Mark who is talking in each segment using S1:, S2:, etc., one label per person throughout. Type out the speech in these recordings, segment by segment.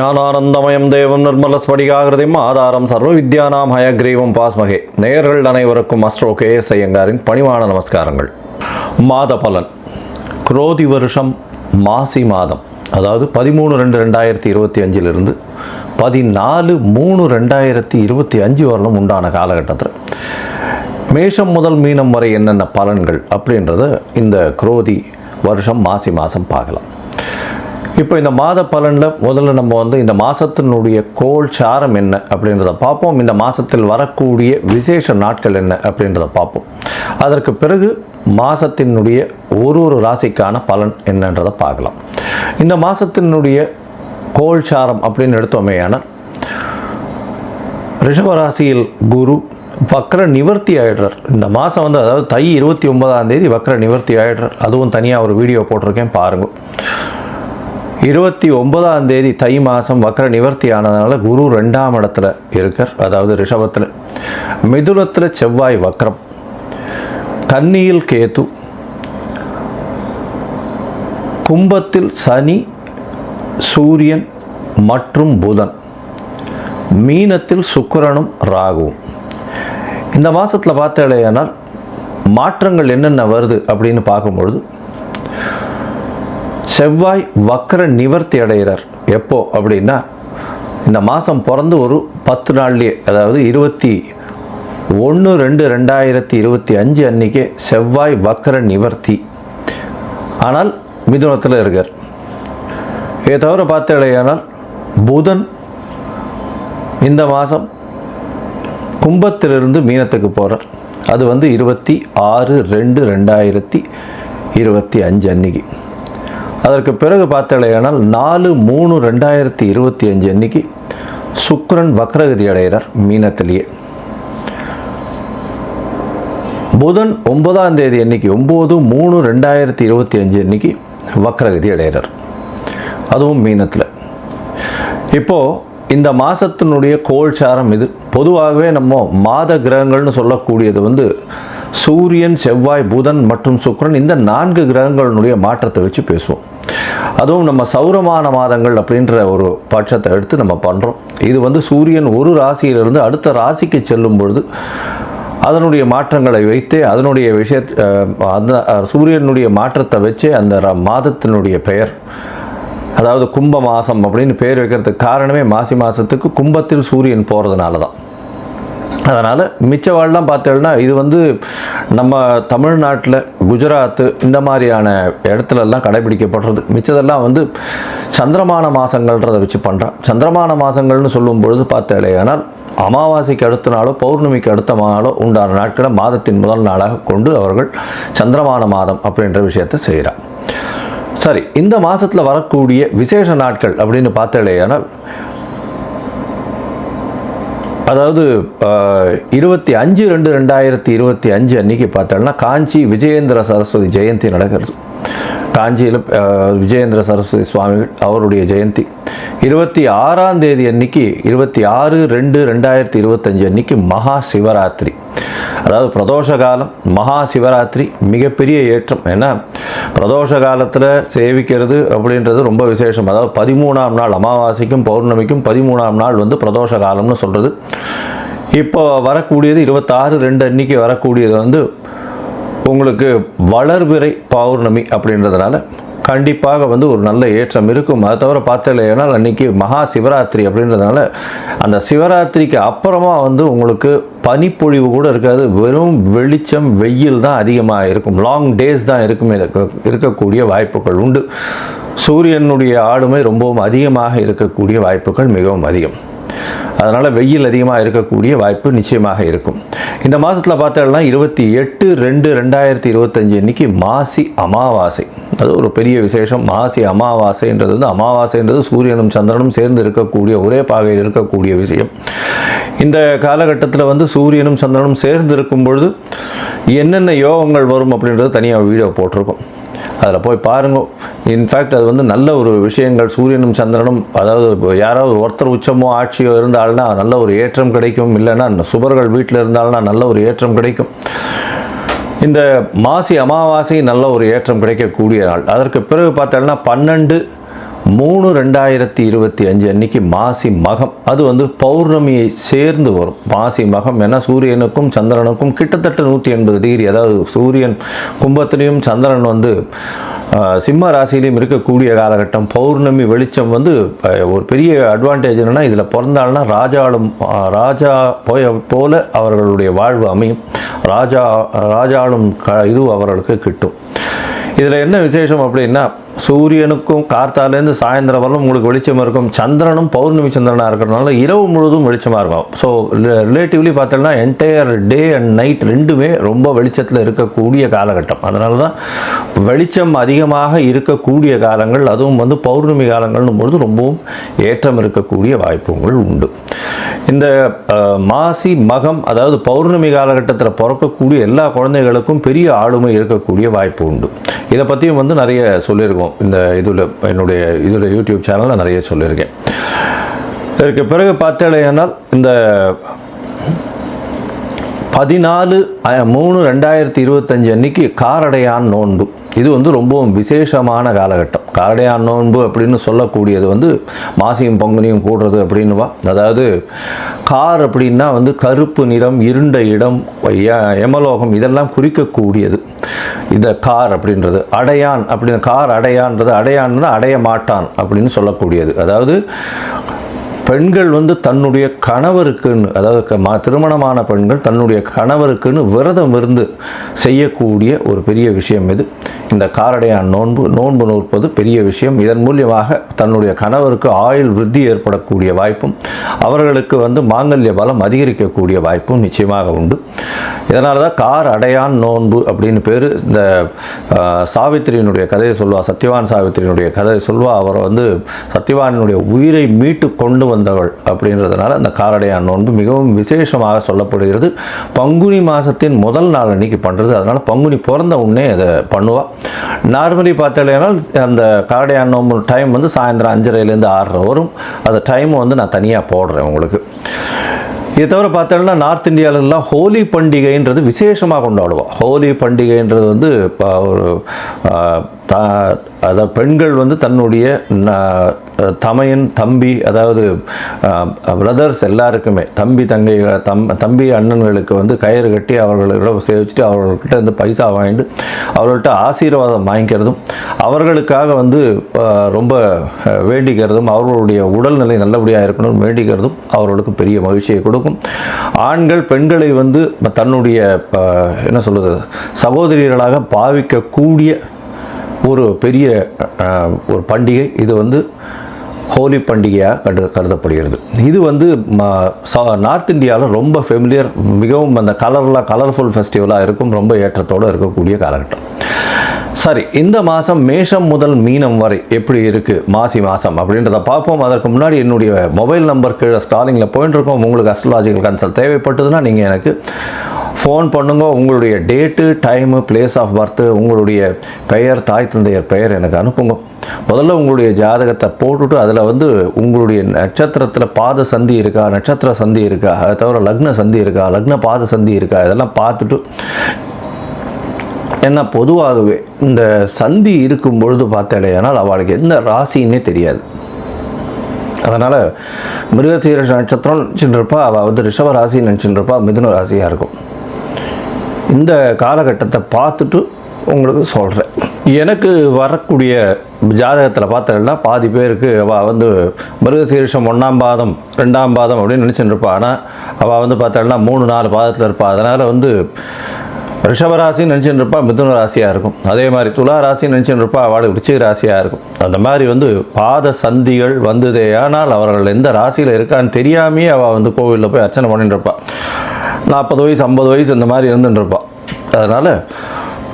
S1: ஞானானந்தமயம் தேவம் நிர்மலஸ்படிகாகிருதிம் ஆதாரம் சர்வ வித்யானாம் ஹயக்ரீவம் பாஸ்மகே. நேயர்கள் அனைவருக்கும் அஸ்ட்ரோ KS ஐயங்காரின் பணிவான நமஸ்காரங்கள். மாத பலன். குரோதி வருஷம் மாசி மாதம், அதாவது 13/2/2025 14/3/2025 வரலும் உண்டான காலகட்டத்தில் மேஷம் முதல் மீனம் வரை என்னென்ன பலன்கள் அப்படின்றத இந்த குரோதி வருஷம் மாசி மாதம் பார்க்கலாம். இப்போ இந்த மாத பலனில் முதல்ல நம்ம இந்த மாதத்தினுடைய கோள் சாரம் என்ன அப்படின்றத பார்ப்போம். இந்த மாதத்தில் வரக்கூடிய விசேஷ நாட்கள் என்ன அப்படின்றத பார்ப்போம். அதற்கு பிறகு மாதத்தினுடைய ஒரு ராசிக்கான பலன் என்னன்றதை பார்க்கலாம். இந்த மாதத்தினுடைய கோள் சாரம் அப்படின்னு எடுத்தோமேயானால், ரிஷபராசியில் குரு வக்ர நிவர்த்தி ஆயிடுறார். இந்த மாதம் அதாவது தை 29ஆம் தேதி வக்ர நிவர்த்தி ஆயிடுறார். அதுவும் தனியாக ஒரு வீடியோ போட்டிருக்கேன், பாருங்கள். 29ஆம் தேதி தை மாதம் வக்ர நிவர்த்தி ஆனதுனால குரு 2ஆம் இடத்துல இருக்கார், அதாவது ரிஷபத்தில். மிதுனத்தில் செவ்வாய் வக்ரம், கன்னியில் கேது, கும்பத்தில் சனி, சூரியன் மற்றும் புதன், மீனத்தில் சுக்கிரனும் ராகுவும். இந்த மாதத்தில் பார்த்தாலேயானால் மாற்றங்கள் என்னென்ன வருது அப்படின்னு பார்க்கும்பொழுது, செவ்வாய் வக்ர நிவர்த்தி அடைகிறார். எப்போ அப்படின்னா, இந்த மாதம் பிறந்து ஒரு 10 நாள்லேயே, அதாவது 21/2/2025 அன்றைக்கே செவ்வாய் வக்ர நிவர்த்தி. ஆனால் மிதுனத்தில் இருக்கார். இதை தவிர பார்த்தாலேயானால் புதன் இந்த மாதம் கும்பத்திலிருந்து மீனத்துக்கு போகிறார். அது 26/2/2025 அன்னைக்கு. அதற்கு பிறகு பார்த்தாலேயானால் 4/3/2025 அன்னைக்கு சுக்கிரன் வக்ரகதி அடைகிறார் மீனத்திலேயே. புதன் 9ஆம் தேதி அன்னைக்கு 9/3/2025 அன்னைக்கு வக்ரகதி அடைகிறார், அதுவும் மீனத்தில். இப்போது இந்த மாதத்தினுடைய கோள்சாரம் இது. பொதுவாகவே நம்ம மாத கிரகங்கள்னு சொல்லக்கூடியது சூரியன், செவ்வாய், புதன் மற்றும் சுக்கிரன், இந்த 4 கிரகங்களுடைய மாற்றத்தை வச்சு பேசுவோம். அதுவும் நம்ம சௌரமான மாதங்கள் அப்படின்ற ஒரு பட்சத்தை எடுத்து நம்ம பண்ணுறோம். இது சூரியன் ஒரு ராசியிலிருந்து அடுத்த ராசிக்கு செல்லும் பொழுது அதனுடைய மாற்றங்களை வைத்தே, அதனுடைய அந்த சூரியனுடைய மாற்றத்தை வச்சே அந்த மாதத்தினுடைய பெயர், அதாவது கும்ப மாதம் அப்படின்னு பேர் வைக்கிறதுக்கு காரணமே மாசி மாதத்துக்கு கும்பத்தில் சூரியன் போகிறதுனால தான். அதனால் மிச்சவாழ்லாம் பார்த்தோம்னா இது நம்ம தமிழ்நாட்டில், குஜராத்து இந்த மாதிரியான இடத்துலலாம் கடைபிடிக்கப்படுறது. மிச்சதெல்லாம் சந்திரமான மாதங்கள்ன்றதை வச்சு பண்ணுறான். சந்திரமான மாதங்கள்னு சொல்லும் பொழுது பார்த்தாலேயானால் அமாவாசைக்கு அடுத்த நாளோ பௌர்ணமிக்கு அடுத்த நாளோ உண்டான நாட்களை மாதத்தின் முதல் நாளாக கொண்டு அவர்கள் சந்திரமான மாதம் அப்படின்ற விஷயத்தை செய்கிறார். சரி, இந்த மாதத்தில் வரக்கூடிய விசேஷ நாட்கள் அப்படின்னு பார்த்தாலேயானால், அதாவது 25/2/2025 அன்றைக்கி பார்த்தோம்னா காஞ்சி விஜயேந்திர சரஸ்வதி ஜெயந்தி நடக்கிறது. காஞ்சியில் விஜயேந்திர சரஸ்வதி சுவாமிகள் அவருடைய ஜெயந்தி. 26ஆம் தேதி அன்னைக்கு 26/2/2025 அன்னைக்கு மகா சிவராத்திரி, அதாவது பிரதோஷ காலம். மகா சிவராத்திரி மிகப்பெரிய ஏற்றம். ஏன்னா பிரதோஷ காலத்தில் சேவிக்கிறது அப்படின்றது ரொம்ப விசேஷம். அதாவது 13ஆம் நாள் அமாவாசைக்கும் பௌர்ணமிக்கும் 13ஆம் நாள் பிரதோஷ காலம்னு சொல்கிறது. இப்போ வரக்கூடியது 26/2 அன்னைக்கு வரக்கூடியது உங்களுக்கு வளர்பிறை பௌர்ணமி அப்படின்றதுனால கண்டிப்பாக ஒரு நல்ல ஏற்றம் இருக்கும். அதை தவிர பார்த்தாலேனால் அன்றைக்கி மகா சிவராத்திரி அப்படின்றதுனால அந்த சிவராத்திரிக்கு அப்புறமா உங்களுக்கு பனிப்பொழிவு கூட இருக்காது. வெறும் வெளிச்சம், வெயில் தான் அதிகமாக இருக்கும். லாங் டேஸ் தான் இருக்கக்கூடிய வாய்ப்புகள் உண்டு. சூரியனுடைய ஆளுமை ரொம்பவும் அதிகமாக இருக்கக்கூடிய வாய்ப்புகள் மிகவும் அதிகம். அதனால் வெயில் அதிகமாக இருக்கக்கூடிய வாய்ப்பு நிச்சயமாக இருக்கும். இந்த மாதத்தில் பார்த்தோம்னா 28/2/2025 அன்றைக்கி மாசி அமாவாசை. அது ஒரு பெரிய விசேஷம். மாசி அமாவாசைன்றது அமாவாசைன்றது சூரியனும் சந்திரனும் சேர்ந்து இருக்கக்கூடிய, ஒரே பாகையில் இருக்கக்கூடிய விஷயம். இந்த காலகட்டத்தில் சூரியனும் சந்திரனும் சேர்ந்து இருக்கும் பொழுது என்னென்ன யோகங்கள் வரும் அப்படின்றது தனியாக வீடியோ போட்டிருக்கோம், அதில் போய் பாருங்க. இன்ஃபேக்ட் அது நல்ல ஒரு விஷயங்கள். சூரியனும் சந்திரனும், அதாவது யாராவது ஒருத்தர் உச்சமோ ஆட்சியோ இருந்தால்னா நல்ல ஒரு ஏற்றம் கிடைக்கும். இல்லைன்னா சுபர்கள் வீட்டில் இருந்தால்னா நல்ல ஒரு ஏற்றம் கிடைக்கும். இந்த மாசி அமாவாசை நல்ல ஒரு ஏற்றம் கிடைக்கக்கூடிய நாள். அதற்கு பிறகு பார்த்தோம்னா 12 3/2/2025 அன்னைக்கு மாசி மகம், அது வந்து பௌர்ணமியை சேர்ந்து வரும். மாசி மகம் ஏன்னா சூரியனுக்கும் சந்திரனுக்கும் கிட்டத்தட்ட 180 டிகிரி, அதாவது சூரியன் கும்பத்திலையும் சந்திரன் வந்து சிம்ம ராசியிலையும் இருக்கக்கூடிய காலகட்டம். பௌர்ணமி வெளிச்சம் வந்து ஒரு பெரிய அட்வான்டேஜ் என்னென்னா, இதில் பிறந்தாள்னா ராஜா போல அவர்களுடைய வாழ்வு அமையும். ராஜாளும் இது அவர்களுக்கு கிட்டும். இதில் என்ன விசேஷம் அப்படின்னா, சூரியனுக்கும் கார்த்தாலேருந்து சாயந்தரம் வரலும் உங்களுக்கு வெளிச்சம் இருக்கும். சந்திரனும் பௌர்ணமி சந்திரனாக இருக்கிறதுனால இரவு முழுவதும் வெளிச்சமாக இருக்கும். ஸோ ரிலேட்டிவ்லி பார்த்தோம்னா என்டையர் டே அண்ட் நைட் ரெண்டுமே ரொம்ப வெளிச்சத்தில் இருக்கக்கூடிய காலகட்டம். அதனால தான் வெளிச்சம் அதிகமாக இருக்கக்கூடிய காலங்கள், அதுவும் வந்து பௌர்ணமி காலங்கள்னும் பொழுது ரொம்பவும் ஏற்றம் இருக்கக்கூடிய வாய்ப்புகள் உண்டு. இந்த மாசி மகம், அதாவது பௌர்ணமி காலகட்டத்தில் பிறக்கக்கூடிய எல்லா குழந்தைகளுக்கும் பெரிய ஆளுமை இருக்கக்கூடிய வாய்ப்பு உண்டு. இதை பற்றியும் வந்து நிறைய சொல்லியிருக்கோம் இந்த என்னுடைய யூடியூப் சேனலில் நிறைய சொல்லியிருக்கேன். இதற்கு பிறகு பார்த்தேனால் இந்த 14/3/2025 அன்னைக்கு காரடையான் நோன்பு, இது வந்து ரொம்பவும் விசேஷமான காலகட்டம். காரடையான் நோன்பு அப்படின்னு சொல்லக்கூடியது வந்து மாசியும் பங்குனியும் கூடுறது அப்படின்னுவா. அதாவது கார் அப்படின்னா வந்து கருப்பு நிறம், இருண்ட இடம், யமலோகம் இதெல்லாம் குறிக்கக்கூடியது இந்த கார் அப்படின்றது. அடையான் அப்படின்னு, கார் அடையான்றது, அடையான்னா அடைய மாட்டான் அப்படின்னு சொல்லக்கூடியது. அதாவது பெண்கள் வந்து தன்னுடைய கணவருக்குன்னு, அதாவது திருமணமான பெண்கள் தன்னுடைய கணவருக்குன்னு விரதம் இருந்து செய்யக்கூடிய ஒரு பெரிய விஷயம் இது. இந்த காரடையான் நோன்பு நோற்பது பெரிய விஷயம். இதன் மூலியமாக தன்னுடைய கணவருக்கு ஆயுள் விருத்தி ஏற்படக்கூடிய வாய்ப்பும், அவர்களுக்கு வந்து மாங்கல்ய பலம் அதிகரிக்கக்கூடிய வாய்ப்பும் நிச்சயமாக உண்டு. இதனால தான் கார் அடையான் நோன்பு அப்படின்னு பேர். இந்த சாவித்திரியினுடைய கதையை சொல்வா, சத்யவான் சாவித்திரியினுடைய கதையை சொல்வா. அவர் வந்து சத்யவானுடைய உயிரை மீட்டு கொண்டு வந்தவள் அப்படின்றதுனால அந்த காரடையான் நோன்பு மிகவும் விசேஷமாக சொல்லப்படுகிறது. பங்குனி மாதத்தின் முதல் நாள் அன்னைக்கு பண்ணுறது. அதனால் பங்குனி பிறந்த உடனே அதை பண்ணுவாள். நார்மலி பார்த்தாலேனால் அந்த காரடையான் நோன்பு டைம் வந்து சாயந்தரம் 5:30லேருந்து 6:30 வரும். அந்த டைம் வந்து நான் தனியாக போடுறேன் உங்களுக்கு. இதை தவிர பார்த்தோம்னா நார்த் இந்தியாவிலலாம் ஹோலி பண்டிகைன்றது விசேஷமாக கொண்டாடுவோம். ஹோலி பண்டிகைன்றது வந்து இப்போ ஒரு அதாவது பெண்கள் வந்து தன்னுடைய தமையன் தம்பி, அதாவது பிரதர்ஸ் எல்லாருக்குமே, தம்பி அண்ணன்களுக்கு வந்து கயிறு கட்டி அவர்களிடம் சேவிச்சுட்டு அவர்கள்கிட்ட வந்து பைசா வாங்கிட்டு அவர்கள்ட்ட ஆசீர்வாதம் வாங்கிக்கிறதும், அவர்களுக்காக வந்து ரொம்ப வேண்டிக்கிறதும், அவர்களுடைய உடல்நிலை நல்லபடியாக இருக்கணும் வேண்டிக்கிறதும் அவர்களுக்கு பெரிய மகிழ்ச்சியை கொடுக்கும். ஆண்கள் பெண்களை வந்து தன்னுடைய என்ன சொல்கிறது சகோதரிகளாக பாவிக்கக்கூடிய ஒரு பெரிய ஒரு பண்டிகை இது வந்து ஹோலி பண்டிகையாக கருதப்படுகிறது. இது வந்து நார்த் இந்தியாவில் ரொம்ப ஃபெமிலியர், மிகவும் அந்த கலர்ஃபுல் ஃபெஸ்டிவலாக இருக்கும், ரொம்ப ஏற்றத்தோடு இருக்கக்கூடிய காலகட்டம். சரி, இந்த மாதம் மேஷம் முதல் மீனம் வரை எப்படி இருக்குது மாசி மாதம் அப்படின்றத பார்ப்போம். அதற்கு முன்னாடி என்னுடைய மொபைல் நம்பர் கீழே ஸ்டாலிங்கில் போயிட்டு இருக்கோம். உங்களுக்கு அஸ்ட்ராலஜிக்கல் கன்சல்ட் தேவைப்பட்டதுன்னா நீங்கள் எனக்கு ஃபோன் பண்ணுங்க. உங்களுடைய date, time, place of birth, உங்களுடைய பெயர், தாய் தந்தையர் பெயர் எனக்கு அனுப்புங்க. முதல்ல உங்களுடைய ஜாதகத்தை போட்டுட்டு அதில் வந்து உங்களுடைய நட்சத்திரத்தில் பாத சந்தி இருக்கா, நட்சத்திர சந்தி இருக்கா, அதை தவிர லக்ன சந்தி இருக்கா, லக்ன பாத சந்தி இருக்கா, இதெல்லாம் பார்த்துட்டு, ஏன்னா பொதுவாகவே இந்த சந்தி இருக்கும் பொழுது பார்த்தாலேனால் அவளுக்கு எந்த ராசின்னே தெரியாது. அதனால் மிருகசீரிஷ நட்சத்திரம் நினச்சிட்டு இருப்பா, அவள் வந்து ரிஷப ராசி நினச்சிட்டு இருப்பா, மிதுன ராசியாக இருக்கும். இந்த காலகட்டத்தை பார்த்துட்டு உங்களுக்கு சொல்கிறேன். எனக்கு வரக்கூடிய ஜாதகத்தில் பார்த்தா பாதி பேருக்கு அவள் வந்து மிருகசீரிஷம் 1ஆம் பாதம் 2ஆம் பாதம் அப்படின்னு நினச்சிட்டு இருப்பா. ஆனால் அவள் வந்து பார்த்தா 3-4 பாதத்தில் இருப்பாள். அதனால் வந்து ரிஷபராசி நினச்சின்னு இருப்பா, மிதுன ராசியாக இருக்கும். அதே மாதிரி துலா ராசி நினச்சின்னு இருப்பா, அவள் விருச்சிக ராசியாக இருக்கும். அந்த மாதிரி வந்து பாத சந்திகள் வந்ததே ஆனால் அவர்கள் எந்த ராசியில் இருக்கான்னு தெரியாமையே அவள் வந்து கோவிலில் போய் அர்ச்சனை பண்ணிட்டு இருப்பாள். 40 வயசு 50 வயசு இந்த மாதிரி இருந்துட்டு இருப்பாள். அதனால்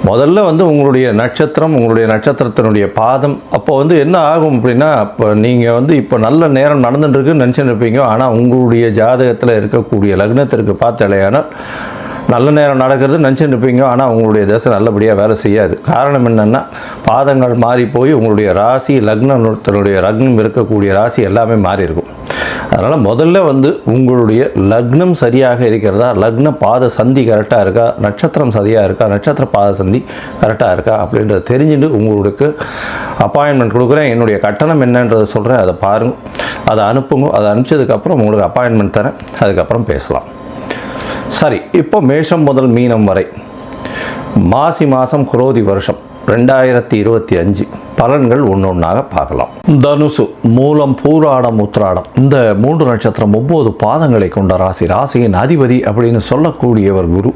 S1: முதல்ல வந்து உங்களுடைய நட்சத்திரம், உங்களுடைய நட்சத்திரத்தினுடைய பாதம், அப்போ வந்து என்ன ஆகும் அப்படின்னா, இப்போ நீங்கள் வந்து இப்போ நல்ல நேரம் நடந்துட்டுருக்குன்னு நினச்சின்னு இருப்பீங்க. ஆனால் உங்களுடைய ஜாதகத்தில் இருக்கக்கூடிய லக்னத்திற்கு பார்த்தாலேயானால் நல்ல நேரம் நடக்கிறது நினச்சிட்டு இருப்பீங்க. ஆனால் உங்களுடைய தசை நல்லபடியாக வேலை செய்யாது. காரணம் என்னென்னா, பாதங்கள் மாறி போய் உங்களுடைய ராசி, லக்னத்தினுடைய லக்னம் இருக்கக்கூடிய ராசி எல்லாமே மாறி இருக்கும். அதனால் முதல்ல வந்து உங்களுடைய லக்னம் சரியாக இருக்கிறதா, லக்ன பாத சந்தி கரெக்டாக இருக்கா, நட்சத்திரம் சரியாக இருக்கா, நட்சத்திர பாத சந்தி கரெக்டாக இருக்கா அப்படின்றத தெரிஞ்சுட்டு உங்களுக்கு அப்பாயின்மெண்ட் கொடுக்குறேன். என்னுடைய கட்டணம் என்னன்றதை சொல்கிறேன், அதை பாருங்கள், அதை அனுப்புங்க. அதை அனுப்பிச்சதுக்கப்புறம் உங்களுக்கு அப்பாயின்மெண்ட் தரேன், அதுக்கப்புறம் பேசலாம். சரி, இப்போ மேஷம் முதல் மீனம் வரை மாசி மாதம் குரோதி வருஷம் 2025 பலன்கள் ஒன்றொன்றாக பார்க்கலாம். தனுசு, மூலம், பூராடம், உத்திராடம் இந்த 3 நட்சத்திரம் 9 பாதங்களை கொண்ட ராசி. ராசியின் அதிபதி அப்படின்னு சொல்லக்கூடியவர் குரு.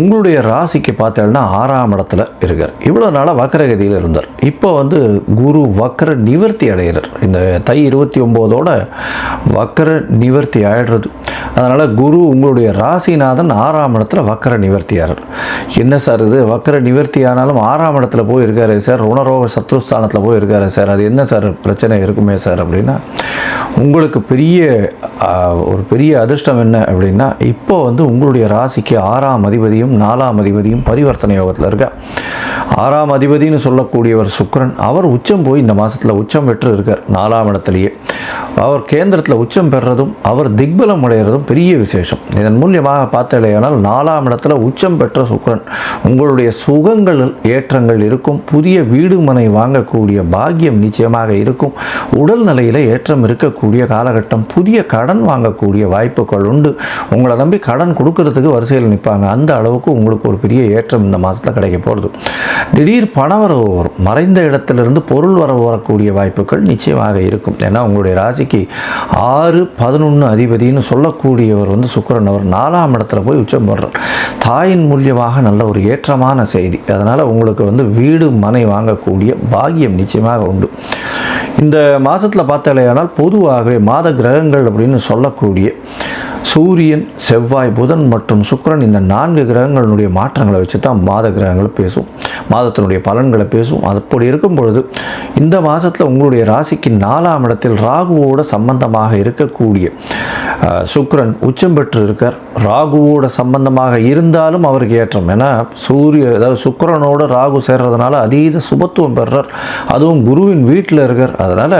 S1: உங்களுடைய ராசிக்கு பார்த்தீங்கன்னா 6ஆம் இடத்துல இருக்கார். இவ்வளோ நாளாக வக்கரகதியில் இருந்தார். இப்போ வந்து குரு வக்கர நிவர்த்தி அடைகிறார். இந்த தை 29ஓட வக்கர நிவர்த்தி ஆயிடுறது. அதனால் குரு உங்களுடைய ராசிநாதன் 6ஆம் இடத்துல வக்கர நிவர்த்தி ஆகிறார். என்ன சார் இது, வக்கர நிவர்த்தி ஆனாலும் 6ஆம் இடத்துல போய் இருக்காரு சார், ருணரோக சத்ருஸ்தானத்தில் போய் இருக்காரு சார், அது என்ன சார் பிரச்சனை இருக்குமே சார் அப்படின்னா, உங்களுக்கு ஒரு பெரிய அதிர்ஷ்டம் என்ன அப்படின்னா, இப்போ வந்து உங்களுடைய ராசிக்கு 6ஆம் அதிபதியும் 4ஆம் அதிபதியும் பரிவர்த்தனை யோகத்தில் இருக்கா. 6ஆம் அதிபதினு சொல்லக்கூடியவர் சுக்கிரன், அவர் உச்சம் போய் இந்த மாதத்தில் உச்சம் பெற்று இருக்கார். 4ஆம் இடத்துலையே அவர் கேந்திரத்தில் உச்சம் பெறுறதும் அவர் திக்பலம் அடைகிறதும் பெரிய விசேஷம். இதன் மூலியமாக பார்த்தலையானால் 4ஆம் இடத்துல உச்சம் பெற்ற சுக்கிரன் உங்களுடைய சுகங்களில் ஏற்றங்கள் இருக்கும். புதிய வீடு மனை வாங்கக்கூடிய பாக்கியம் நிச்சயமாக இருக்கும். உடல் நிலையில் ஏற்றம் இருக்கக்கூடிய காலகட்டம். புதிய கடன் வாங்கக்கூடிய வாய்ப்புகள் உண்டு. உங்களை நம்பி கடன் கொடுக்கறதுக்கு வரிசையில் நிற்பாங்க. அந்த அளவுக்கு உங்களுக்கு ஒரு பெரிய ஏற்றம் இந்த மாதத்தில் கிடைக்க போகிறது. திடீர் பணவரவு வரும். மறைந்த இடத்திலிருந்து பொருள் வரவு வரக்கூடிய வாய்ப்புகள் நிச்சயமாக இருக்கும். ஏன்னா உங்களுடைய ராசிக்கு 6, 11 அதிபதினு சொல்லக்கூடியவர் வந்து சுக்கிரன். அவர் 4ஆம் இடத்துல போய் உச்சம் பெறுறார். தாயின் மூலியமாக நல்ல ஒரு ஏற்றமான செய்தி. அதனால் உங்களுக்கு வந்து வீடு மனை வாங்கக்கூடிய பாக்கியம் நிச்சயமாக உண்டு. இந்த மாதத்தில் பார்த்தாலேயானால் பொதுவாகவே மாத கிரகங்கள் அப்படின்னு சொல்லக்கூடிய சூரியன், செவ்வாய், புதன் மற்றும் சுக்கிரன் இந்த 4 கிரகங்களுடைய மாற்றங்களை வச்சு தான் மாத கிரகங்களை பேசும், மாதத்தினுடைய பலன்களை பேசும். அப்படி இருக்கும் பொழுது இந்த மாதத்தில் உங்களுடைய ராசிக்கு 4ஆம் இடத்தில் ராகுவோட சம்பந்தமாக இருக்கக்கூடிய சுக்கிரன் உச்சம் பெற்று இருக்கார். ராகுவோட சம்பந்தமாக இருந்தாலும் அவருக்கு ஏற்றம். ஏன்னா அதாவது சுக்கிரனோட ராகு சேர்றதுனால அதீத சுபத்துவம் பெறுறார். அதுவும் குருவின் வீட்டில் இருக்கார். அதனால்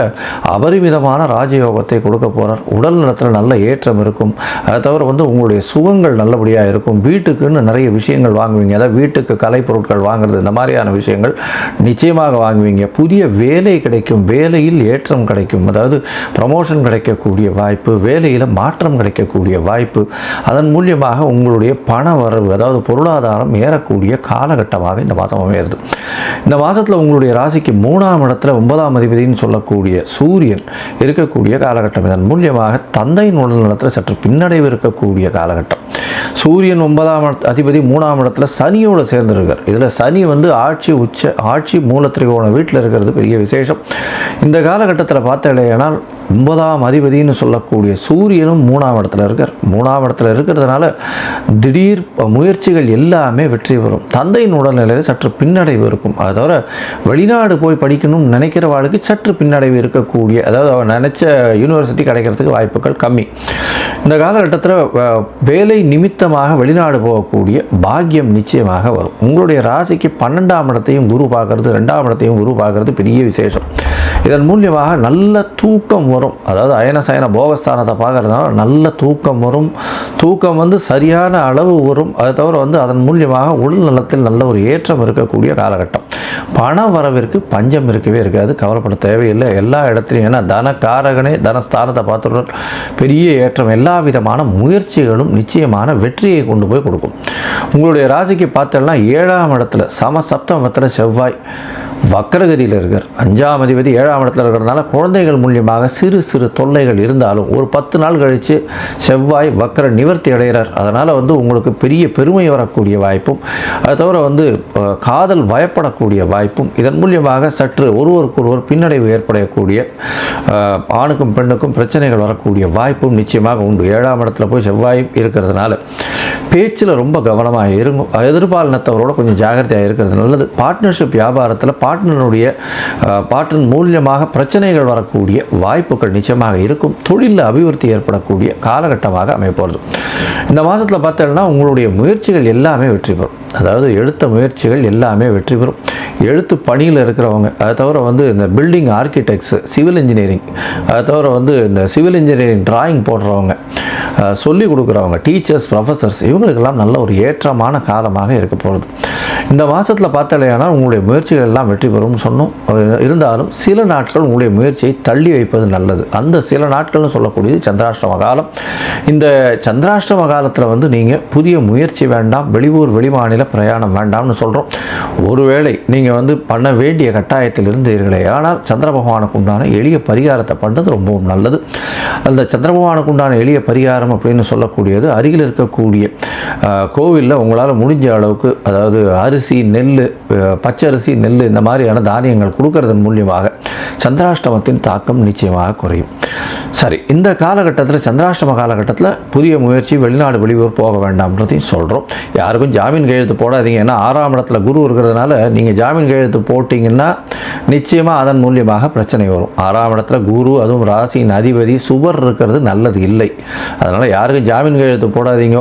S1: அபரிமிதமான ராஜயோகத்தை கொடுக்க போகிறார். உடல் நலத்தில் நல்ல ஏற்றம் இருக்கும். அதை தவிர வந்து உங்களுடைய சுகங்கள் நல்லபடியாக இருக்கும். வீட்டுக்குன்னு நிறைய விஷயங்கள் வாங்குவீங்க. அதாவது வீட்டுக்கு கலை பொருட்கள் வாங்குறது, இந்த மாதிரியான விஷயங்கள் நிச்சயமாக வாங்குவீங்க. புதிய வேலை கிடைக்கும். வேலையில் ஏற்றம் கிடைக்கும். அதாவது ப்ரமோஷன் கிடைக்கக்கூடிய வாய்ப்பு, வேலையில் மாற்றம் கிடைக்கக்கூடிய வாய்ப்பு. அதன் மூலியமாக உங்களுடைய பண வரவு, அதாவது பொருளாதாரம் ஏறக்கூடிய காலகட்டமாக இந்த மாதம் அமைகிறது. இந்த மாதத்தில் உங்களுடைய ராசிக்கு 3ஆம் இடத்துல 9ஆம் அதிபதினு சொல்லக்கூடிய சூரியன் இருக்கக்கூடிய காலகட்டம். இதன் மூலியமாக தந்தையின் உடல் நலத்தில் சற்று பின்னடைவு இருக்கக்கூடிய காலகட்டம். சூரியன் 9ஆம் அதிபதி 3ஆம் இடத்துல சனியோடு சேர்ந்துருக்கார். இதில் சனி வந்து ஆட்சி மூலத்திரிகோண வீட்டில் இருக்கிறது பெரிய விசேஷம். இந்த காலகட்டத்தில் பார்த்தேனால் 9ஆம் அதிபதினு சொல்லக்கூடிய சூரியனும் 3ஆம் இடத்துல இருக்கார். 3ஆம் இடத்துல இருக்கிறதுனால திடீர் முயற்சிகள் எல்லாமே வெற்றி பெறும். தந்தையின் உடல்நிலையில் சற்று பின்னடைவு இருக்கும். அதை தவிர வெளிநாடு போய் படிக்கணும்னு நினைக்கிறவாளுக்கு சற்று பின்னடைவு இருக்கக்கூடிய, அதாவது அவன் நினைச்ச யூனிவர்சிட்டி கிடைக்கிறதுக்கு வாய்ப்புகள் கம்மி. இந்த காலகட்டத்தில் வேலை நிமித்தமாக வெளிநாடு போகக்கூடிய பாக்கியம் நிச்சயமாக வரும். உங்களுடைய ராசிக்கு 12ஆம் இடத்தையும் குரு பார்க்கறது, 2ஆம் இடத்தையும் குரு பார்க்கறது பெரிய விசேஷம். இதன் மூலியமாக நல்ல தூக்கம் வரும். அதாவது அயன சயன போகஸ்தானத்தை பார்க்கறதுனால நல்ல தூக்கம் வரும். தூக்கம் வந்து சரியான அளவு வரும். அதை தவிர வந்து அதன் மூலியமாக உடல் நலத்தில் நல்ல ஒரு ஏற்றம் இருக்கக்கூடிய காலகட்டம். பண வரவிற்கு பஞ்சம் இருக்கவே இருக்காது. கவலைப்பட தேவையில்லை. எல்லா இடத்துலையும், ஏன்னா தனக்காரகனே தனஸ்தானத்தை பார்த்துடுறார். பெரிய ஏற்றம். எல்லா விதமான முயற்சிகளும் நிச்சயமான வெற்றியை கொண்டு போய் கொடுக்கும். உங்களுடைய ராசிக்கு பார்த்தோம்னா 7ஆம் இடத்துல சப்தமத்தில் செவ்வாய் வக்கரகதியில் இருக்கார். 5ஆம் அதிபதி 7ஆம் இடத்துல இருக்கிறதுனால குழந்தைகள் மூலியமாக சிறு சிறு தொல்லைகள் இருந்தாலும் ஒரு 10 நாள் கழித்து செவ்வாய் வக்கர நிவர்த்தி அடைகிறார். அதனால் வந்து உங்களுக்கு பெரிய பெருமை வரக்கூடிய வாய்ப்பும், அதை தவிர வந்து காதல் பயப்படக்கூடிய வாய்ப்பும், இதன் மூலியமாக சற்று ஒருவருக்கொருவர் பின்னடைவு ஏற்படக்கூடிய, ஆணுக்கும் பெண்ணுக்கும் பிரச்சனைகள் வரக்கூடிய வாய்ப்பும் நிச்சயமாக உண்டு. 7ஆம் இடத்துல போய் செவ்வாய் இருக்கிறதுனால பேச்சில் ரொம்ப கவனமாக இருக்கும். எதிர்பாலினத்தவரோட கொஞ்சம் ஜாகிரதையாக இருக்கிறது நல்லது. பார்ட்னர்ஷிப் வியாபாரத்தில் பார்ட்னர் மூலியமாக பிரச்சனைகள் வரக்கூடிய வாய்ப்புகள் நிச்சயமாக இருக்கும். தொழிலில் அபிவிருத்தி ஏற்படக்கூடிய காலகட்டமாக அமைப்போகிறது. இந்த மாதத்தில் பார்த்தோம்னா உங்களுடைய முயற்சிகள் எல்லாமே வெற்றி பெறும். அதாவது எடுத்த முயற்சிகள் எல்லாமே வெற்றி பெறும். எழுத்து பணியில் இருக்கிறவங்க, அதை தவிர வந்து இந்த பில்டிங் ஆர்கிடெக்ட்ஸு, சிவில் இன்ஜினியரிங், அதை தவிர வந்து இந்த சிவில் இன்ஜினியரிங் டிராயிங் போடுறவங்க, சொல்லிக் கொடுக்குறவங்க, டீச்சர்ஸ், ப்ரொஃபஸர்ஸ், இவங்களுக்கெல்லாம் நல்ல ஒரு ஏற்றமான காலமாக இருக்க போகிறது. இந்த மாதத்தில் பார்த்தாலேயானால் உங்களுடைய முயற்சிகள் எல்லாம் வெற்றி பெறும்னு சொன்னோம். இருந்தாலும் சில நாட்கள் உங்களுடைய முயற்சியை தள்ளி வைப்பது நல்லது. அந்த சில நாட்கள்னு சொல்லக்கூடியது சந்திராஷ்டம காலம். இந்த சந்திராஷ்டம காலத்தில் வந்து நீங்கள் புதிய முயற்சி வேண்டாம், வெளியூர் வெளிமாநில பிரயாணம் வேண்டாம்னு சொல்கிறோம். ஒருவேளை நீங்கள் வந்து பண்ண வேண்டிய கட்டாயத்தில் இருந்தீர்களே ஆனால் சந்திர பகவானுக்கு உண்டான எளிய பரிகாரத்தை பண்ணுறது ரொம்பவும் நல்லது. அந்த சந்திர பகவானுக்கு உண்டான எளிய பரிகாரம் அப்படின்னு சொல்லக்கூடியது அருகில் இருக்கக்கூடிய கோவிலில் உங்களால் முடிஞ்ச அளவுக்கு, அதாவது அரிசி, நெல், பச்சரிசி, நெல் இந்த மாதிரியான தானியங்கள் கொடுக்கறதன் மூலியமாக சந்திராஷ்டமத்தின் தாக்கம் நிச்சயமாக குறையும். சரி, இந்த காலகட்டத்தில் சந்திராஷ்டம காலகட்டத்தில் புதிய முயற்சி, வெளிநாடு வெளியூர் போக வேண்டாம்ன்றதையும் சொல்கிறோம். யாருக்கும் ஜாமீன் கையெழுத்து போடாதீங்க. ஏன்னா 6ஆம் இடத்துல குரு இருக்கிறதுனால நீங்கள் ஜாமீன் கையெழுத்து போட்டிங்கன்னா நிச்சயமாக அதன் மூலியமாக பிரச்சனை வரும். 6ஆம் இடத்துல குரு, அதுவும் ராசியின் அதிபதி சுபர் இருக்கிறது நல்லது இல்லை. அதனால் யாருக்கும் ஜாமீன் கையெழுத்து போடாதீங்க.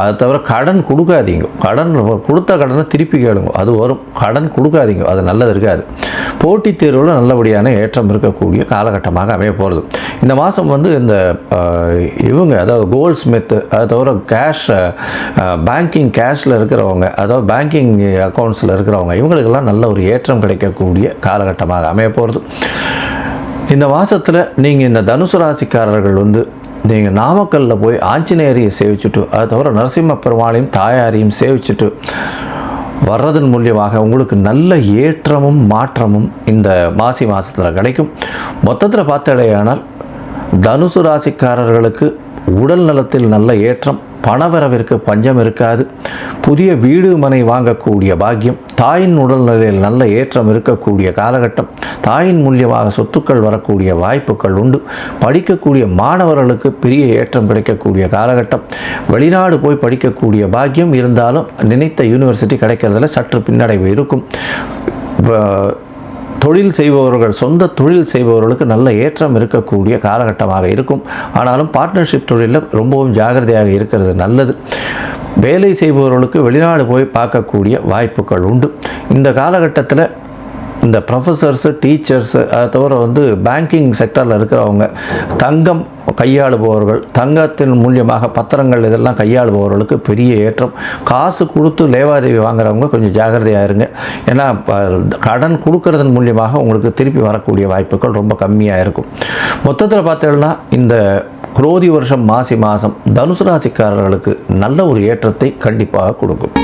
S1: அதை தவிர கடன் கொடுக்காதீங்க. கடன் கொடுத்த கடனை திருப்பி கேளுங்க, அது வரும். கடன் கொடுக்காதீங்க, அது நல்லது இருக்காது. போட்டித் தேர்வில் நல்லபடியான ஏற்றம் இருக்கக்கூடிய காலகட்டமாக அமைய போகிறது. இந்த மாதம் வந்து இந்த இவங்க, அதாவது கோல்ட் ஸ்மித், அதை தவிர கேஷ், பேங்கிங் கேஷில் இருக்கிறவங்க, அதாவது பேங்கிங் அக்கௌண்ட்ஸில் இருக்கிறவங்க, இவங்களுக்கெல்லாம் நல்ல ஒரு ஏற்றம் கிடைக்கக்கூடிய காலகட்டமாக அமைய போகிறது. இந்த மாதத்தில் நீங்கள் இந்த தனுசு ராசிக்காரர்கள் வந்து நீங்கள் நாமக்கல்லில் போய் ஆஞ்சநேயரையை சேவிச்சுட்டு, அதை தவிர நரசிம்ம பெருமாளையும் தாயாரையும் சேவிச்சுட்டு வர்றதன் மூலியமாக உங்களுக்கு நல்ல ஏற்றமும் மாற்றமும் இந்த மாசி மாதத்தில் கிடைக்கும். மொத்தத்தில் பார்த்தாலேயானால் தனுசு ராசிக்காரர்களுக்கு உடல் நலத்தில் நல்ல ஏற்றம், பணவரவிற்கு பஞ்சம் இருக்காது. புதிய வீடு மனை வாங்கக்கூடிய பாக்கியம், தாயின் உடல்நிலையில் நல்ல ஏற்றம் இருக்கக்கூடிய காலகட்டம், தாயின் மூலியமாக சொத்துக்கள் வரக்கூடிய வாய்ப்புகள் உண்டு. படிக்கக்கூடிய மாணவர்களுக்கு பெரிய ஏற்றம் கிடைக்கக்கூடிய காலகட்டம். வெளிநாடு போய் படிக்கக்கூடிய பாக்கியம் இருந்தாலும் நினைத்த யூனிவர்சிட்டி கிடைக்கிறதுல சற்று பின்னடைவு இருக்கும். தொழில் செய்பவர்கள், சொந்த தொழில் செய்பவர்களுக்கு நல்ல ஏற்றம் இருக்கக்கூடிய காலகட்டமாக இருக்கும். ஆனாலும் பார்ட்னர்ஷிப் தொழிலில் ரொம்பவும் ஜாகிரதையாக இருக்கிறது நல்லது. வேலை செய்பவர்களுக்கு வெளிநாடு போய் பார்க்கக்கூடிய வாய்ப்புகள் உண்டு. இந்த காலகட்டத்தில் இந்த ப்ரொஃபஸர்ஸு, டீச்சர்ஸு, அதை தவிர வந்து பேங்கிங் செக்டரில் இருக்கிறவங்க, தங்கம் கையாளுபவர்கள், தங்கத்தின் மூலியமாக பத்திரங்கள் இதெல்லாம் கையாளுபவர்களுக்கு பெரிய ஏற்றம். காசு கொடுத்து லேவாதேவி வாங்குறவங்க கொஞ்சம் ஜாகிரதையாக இருங்க. ஏன்னா கடன் கொடுக்கறதன் மூலியமாக உங்களுக்கு திருப்பி வரக்கூடிய வாய்ப்புகள் ரொம்ப கம்மியாக இருக்கும். மொத்தத்தில் பார்த்தீங்கன்னா இந்த குரோதி வருஷம் மாசி மாதம் தனுசு ராசிக்காரர்களுக்கு நல்ல ஒரு ஏற்றத்தை கண்டிப்பாக கொடுக்கும்.